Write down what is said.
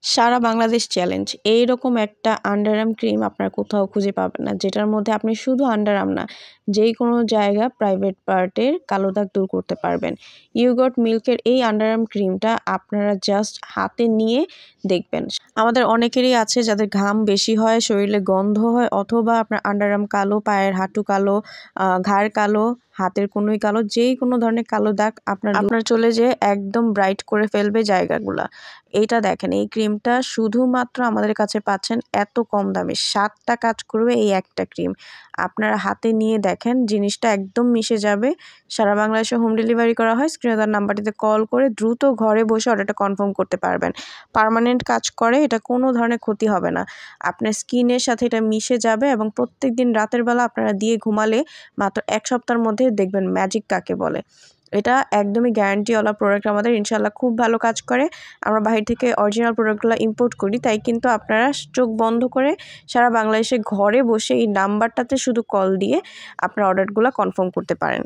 সারা Bangladesh challenge এইরকম একটা under arm cream আপনারা কোথাও খুঁজে পাবেন না, যেটার মধ্যে আপনি শুধু আন্ডার আর্ম না, যেই কোনো জায়গা প্রাইভেট পার্টের কালো দাগ দূর করতে পারবেন। ইউগট মিল্কের এই আন্ডার আর্ম ক্রিমটা আপনারা জাস্ট হাতে নিয়ে দেখবেন। আমাদের অনেকেরই আছে যাদের ঘাম বেশি হয়, শরীরে গন্ধ হয়, অথবা আপনার আন্ডার আর্ম কালো, পায়ের হাঁটু কালো, ঘাড় কালো, হাতের কনুই কালো, যেই কোনো ধরনের কালো দাগ আপনার চলে যেয়ে একদম ব্রাইট করে ফেলবে জায়গাগুলা। এইটা দেখেন, এই ক্রিমটা শুধুমাত্র আমাদের কাছে পাচ্ছেন এত কম দামে। 7টা কাজ করবে এই একটা ক্রিম। আপনারা হাতে নিয়ে দেখেন, জিনিসটা একদম মিশে যাবে। সারা বাংলাদেশে হোম ডেলিভারি করা হয়। স্ক্রিনে দেওয়া নাম্বারটিতে কল করে দ্রুত ঘরে বসে অর্ডারটা কনফার্ম করতে পারবেন। পার্মানেন্ট কাজ করে, এটা কোনো ধরনের ক্ষতি হবে না। আপনার স্কিনের সাথে এটা মিশে যাবে এবং প্রত্যেকদিন রাতের বেলা আপনারা দিয়ে ঘুমালে মাত্র 1 সপ্তাহের মধ্যে দেখবেন ম্যাজিক কাকে বলে। এটা একদমই গ্যারান্টিওয়ালা প্রোডাক্ট আমাদের, ইনশাআল্লাহ খুব ভালো কাজ করে। আমরা বাহির থেকে অরিজিনাল প্রোডাক্টগুলো ইম্পোর্ট করি, তাই কিন্তু আপনারা চোখ বন্ধ করে সারা বাংলাদেশে ঘরে বসে এই নাম্বারটাতে শুধু কল দিয়ে আপনার অর্ডারগুলো কনফার্ম করতে পারেন।